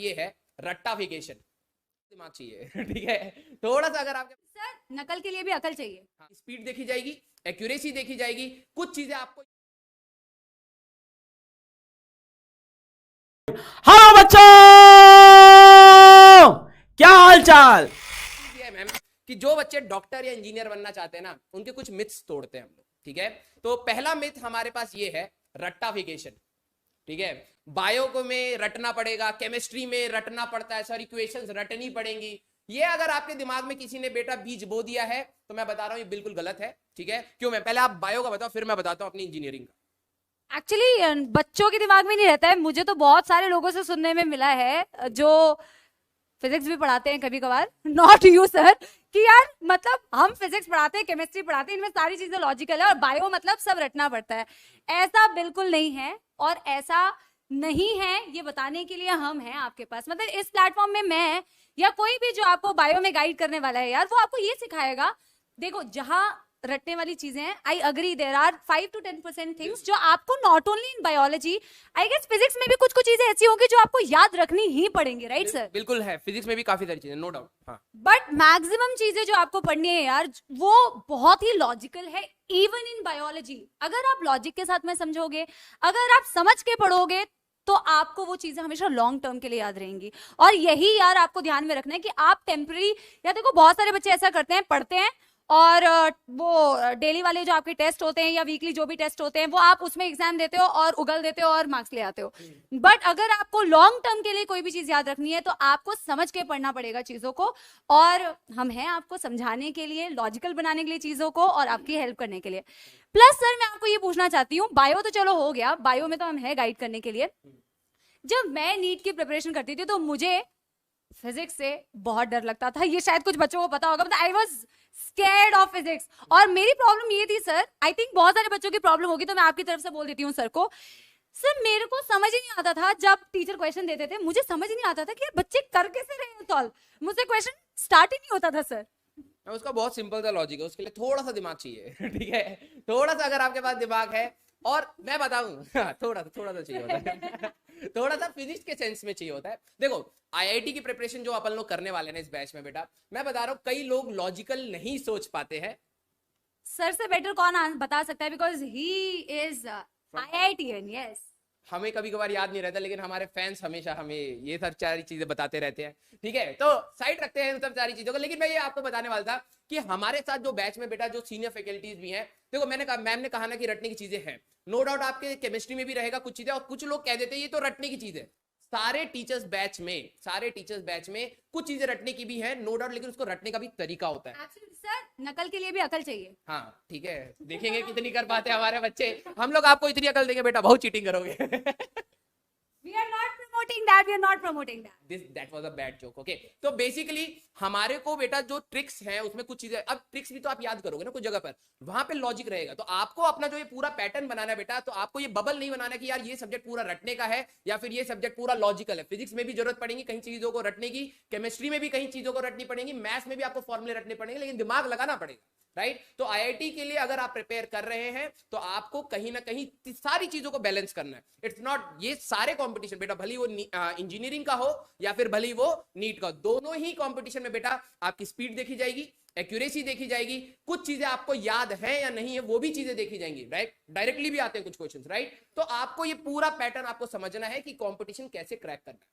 ये है रट्टाफिकेशन। दिमाग चाहिए ठीक है, थोड़ा सा अगर आपके सर नकल के लिए भी अकल चाहिए। स्पीड देखी जाएगी, एक्यूरेसी देखी जाएगी, कुछ चीजें आपको। हेलो बच्चों, क्या हाल चाल। ये है मैम कि जो बच्चे डॉक्टर या इंजीनियर बनना चाहते हैं ना, उनके कुछ मिथ्स तोड़ते हैं हम लोग। ठीक है, तो पहला मिथ हमारे पास ये है रट्टाफिकेशन। ठीक है, बायो को में रटना पड़ेगा, केमिस्ट्री में रटना पड़ता है, सर इक्वेशंस रटनी पड़ेंगी। ये अगर आपके दिमाग में किसी ने बेटा बीज बो दिया है तो मैं बता रहा हूं ये बिल्कुल गलत है। ठीक है, क्यों? मैं पहले आप बायो का बताओ, फिर मैं बताता हूं अपनी इंजीनियरिंग का। एक्चुअली बच्चों के दिमाग में नहीं रहता है। मुझे तो बहुत सारे लोगों से सुनने में मिला है जो फिजिक्स भी पढ़ाते हैं कभी कभार, नॉट यू सर, कि यार मतलब हम फिजिक्स पढ़ाते हैं, केमिस्ट्री पढ़ाते हैं, इनमें सारी चीजें लॉजिकल है और बायो मतलब सब रटना पड़ता है। ऐसा बिल्कुल नहीं है और ऐसा नहीं है, ये बताने के लिए हम हैं आपके पास। मतलब इस प्लेटफॉर्म में मैं या कोई भी जो आपको बायो में गाइड करने वाला है यार, वो आपको ये सिखाएगा। देखो जहां रटने वाली चीजें हैं, I agree, there are 5 to 10% things जो आपको not only in biology, I guess physics में भी कुछ कुछ चीजें ऐसी होंगी जो आपको याद रखनी ही पड़ेंगी, राइट सर? बिल्कुल है, फिजिक्स में भी काफी सारी चीजें, नो डाउट। हाँ, बट मैक्सिमम चीजें जो आपको पढ़नी है यार, वो बहुत ही लॉजिकल है। इवन इन बायोलॉजी अगर आप लॉजिक के साथ में समझोगे, अगर आप समझ के पढ़ोगे, तो आपको वो चीजें हमेशा लॉन्ग टर्म के लिए याद रहेंगी। और यही यार आपको ध्यान में रखना है कि आप टेम्पररी, या देखो बहुत सारे बच्चे ऐसा करते हैं, पढ़ते हैं और वो डेली वाले जो आपके टेस्ट होते हैं या वीकली जो भी टेस्ट होते हैं, वो आप उसमें एग्जाम देते हो और उगल देते हो और मार्क्स ले आते हो। बट अगर आपको लॉन्ग टर्म के लिए कोई भी चीज याद रखनी है तो आपको समझ के पढ़ना पड़ेगा चीजों को। और हम हैं आपको समझाने के लिए, लॉजिकल बनाने के लिए चीजों को, और आपकी हेल्प करने के लिए। प्लस सर मैं आपको ये पूछना चाहती हूँ, बायो तो चलो हो गया, बायो में तो हम है गाइड करने के लिए। जब मैं नीट की प्रिपरेशन करती थी तो मुझे फिजिक्स से बहुत डर लगता था। ये शायद कुछ बच्चों को पता होगा, मतलब I was scared of physics. और मेरी प्रॉब्लम ये थी सर, आई थिंक बहुत सारे बच्चों की प्रॉब्लम होगी, तो मैं आपकी तरफ से बोल देती हूँ सर को। सर मेरे को समझ ही नहीं आता था, जब टीचर क्वेश्चन देते थे मुझे समझ ही नहीं आता था कि ये बच्चे कर कैसे रहे हैं सॉल्व। मुझसे क्वेश्चन स्टार्ट ही नहीं होता था सर। उसका बहुत सिंपल सा लॉजिक है, उसके लिए थोड़ा सा दिमाग चाहिए ठीक है, थोड़ा सा अगर आपके पास दिमाग है, और मैं बताऊं थोड़ा सा चाहिए होता है थोड़ा सा फिजिक्स के सेंस में चाहिए होता है। देखो आईआईटी की प्रिपरेशन जो अपन लोग करने वाले हैं इस बैच में बेटा, मैं बता रहा हूँ कई लोग लॉजिकल नहीं सोच पाते हैं। सर से बेटर कौन बता सकता है, because he is IITian. Yes, हमें कभी कभार याद नहीं रहता, लेकिन हमारे फैंस हमेशा हमें ये सब सारी चीजें बताते रहते हैं। ठीक है, तो साइड रखते हैं इन सब सारी चीजों को, लेकिन मैं ये आपको बताने वाला था कि हमारे साथ जो बैच में बेटा जो सीनियर फैकल्टीज भी हैं, देखो मैंने कहा, मैम ने कहा ना कि रटने की चीजें हैं, नो डाउट आपके केमिस्ट्री में भी रहेगा कुछ चीजें, और कुछ लोग कह देते हैं ये तो रटने की चीज है। सारे टीचर्स बैच में कुछ चीजें रटने की भी है, नो डाउट, लेकिन उसको रटने का भी तरीका होता है। सर नकल के लिए भी अकल चाहिए। हाँ ठीक है, देखेंगे कितनी कर पाते हैं हमारे बच्चे। हम लोग आपको इतनी अकल देंगे बेटा, बहुत चीटिंग करोगे We are not promoting that. We are not promoting that. that was a bad joke, okay? तो बेसिकली हमारे को बेटा जो ट्रिक्स हैं उसमें कुछ चीजें, अब ट्रिक्स भी तो आप याद करोगे ना कुछ जगह पर, वहां पे लॉजिक रहेगा। तो आपको अपना जो ये पूरा पैटर्न बनाना है बेटा, तो आपको ये बबल नहीं बनाना कि यार ये सब्जेक्ट पूरा रटने का है या फिर ये सब्जेक्ट पूरा लॉजिकल है। फिजिक्स में भी जरूरत पड़ेगी कहीं चीजों को रटने की, केमिस्ट्री में भी कहीं चीजों को रटनी पड़ेगी, मैथ्स में भी आपको फॉर्मूले रटने पड़ेंगे, लेकिन दिमाग लगाना पड़ेगा, राइट? तो आईआईटी के लिए अगर आप प्रिपेयर कर रहे हैं तो आपको कहीं ना कहीं सारी चीजों को बैलेंस करना है। इट्स नॉट ये सारे कंपटीशन बेटा, भली वो इंजीनियरिंग का हो या फिर भली वो नीट का, दोनों ही कंपटीशन में बेटा आपकी स्पीड देखी जाएगी, एक्यूरेसी देखी जाएगी, कुछ चीजें आपको याद है या नहीं है वो भी चीजें देखी जाएंगी, राइट? डायरेक्टली भी आते हैं कुछ क्वेश्चंस, राइट? तो आपको ये पूरा पैटर्न आपको समझना है कि कंपटीशन कैसे क्रैक करना है।